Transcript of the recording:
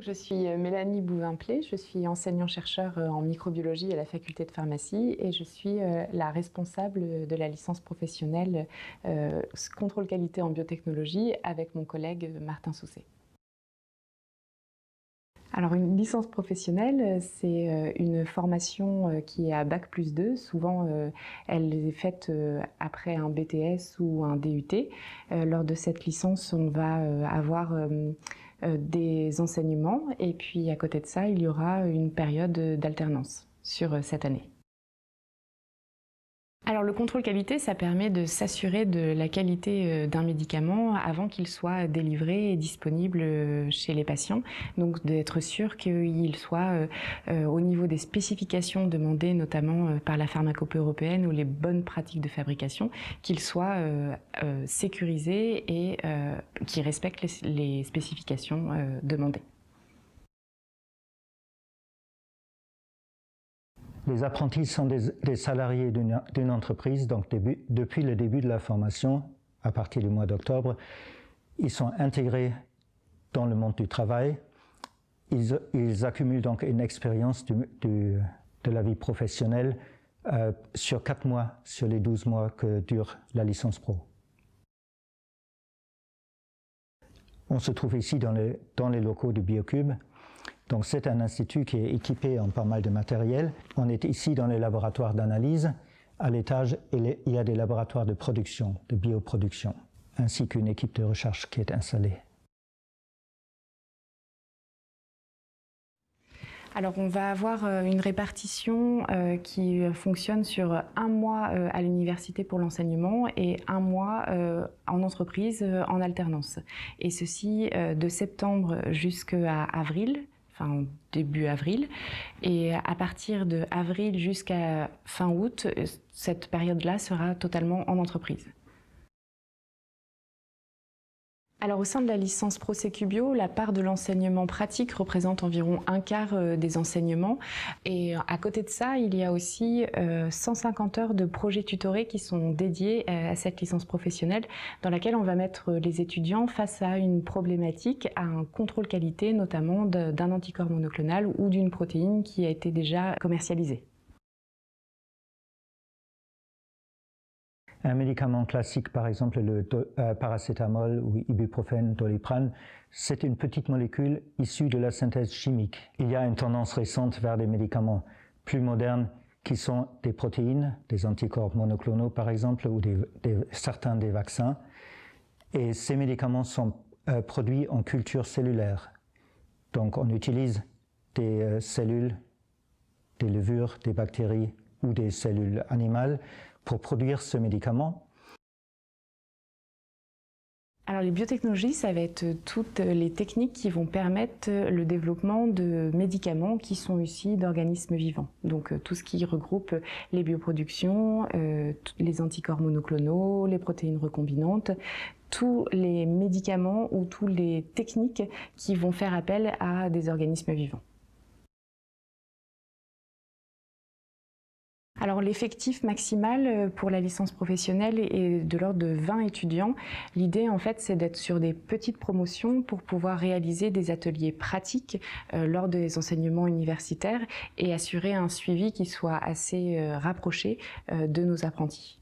Je suis Mélanie Bouvin-Plé, je suis enseignant-chercheur en microbiologie à la faculté de pharmacie et je suis la responsable de la licence professionnelle contrôle qualité en biotechnologie avec mon collègue Martin Sousset. Alors une licence professionnelle, c'est une formation qui est à Bac+2. Souvent, elle est faite après un BTS ou un DUT. Lors de cette licence, on va avoir des enseignements et puis à côté de ça, il y aura une période d'alternance sur cette année. Alors le contrôle qualité, ça permet de s'assurer de la qualité d'un médicament avant qu'il soit délivré et disponible chez les patients. Donc d'être sûr qu'il soit au niveau des spécifications demandées notamment par la pharmacopée européenne ou les bonnes pratiques de fabrication, qu'il soit sécurisé et qu'il respecte les spécifications demandées. Les apprentis sont des salariés d'une entreprise, donc depuis le début de la formation, à partir du mois d'octobre, ils sont intégrés dans le monde du travail. Ils accumulent donc une expérience de la vie professionnelle sur 4 mois, sur les 12 mois que dure la licence pro. On se trouve ici dans les locaux du Biocube. Donc c'est un institut qui est équipé en pas mal de matériel. On est ici dans les laboratoires d'analyse. À l'étage, il y a des laboratoires de production, de bioproduction, ainsi qu'une équipe de recherche qui est installée. Alors on va avoir une répartition qui fonctionne sur 1 mois à l'université pour l'enseignement et 1 mois en entreprise en alternance. Et ceci de septembre jusqu'à avril. Enfin début avril, et à partir de avril jusqu'à fin août, cette période-là sera totalement en entreprise. Alors au sein de la licence ProSécu-Bio, la part de l'enseignement pratique représente environ 1/4 des enseignements. Et à côté de ça, il y a aussi 150 heures de projets tutorés qui sont dédiés à cette licence professionnelle, dans laquelle on va mettre les étudiants face à une problématique, à un contrôle qualité, notamment d'un anticorps monoclonal ou d'une protéine qui a été déjà commercialisée. Un médicament classique, par exemple le paracétamol ou ibuprofène, doliprane, c'est une petite molécule issue de la synthèse chimique. Il y a une tendance récente vers des médicaments plus modernes qui sont des protéines, des anticorps monoclonaux par exemple, ou certains des vaccins. Et ces médicaments sont produits en culture cellulaire. Donc on utilise des cellules, des levures, des bactéries ou des cellules animales pour produire ce médicament. Alors les biotechnologies, ça va être toutes les techniques qui vont permettre le développement de médicaments qui sont issus d'organismes vivants. Donc tout ce qui regroupe les bioproductions, les anticorps monoclonaux, les protéines recombinantes, tous les médicaments ou toutes les techniques qui vont faire appel à des organismes vivants. Alors l'effectif maximal pour la licence professionnelle est de l'ordre de 20 étudiants. L'idée en fait c'est d'être sur des petites promotions pour pouvoir réaliser des ateliers pratiques lors des enseignements universitaires et assurer un suivi qui soit assez rapproché de nos apprentis.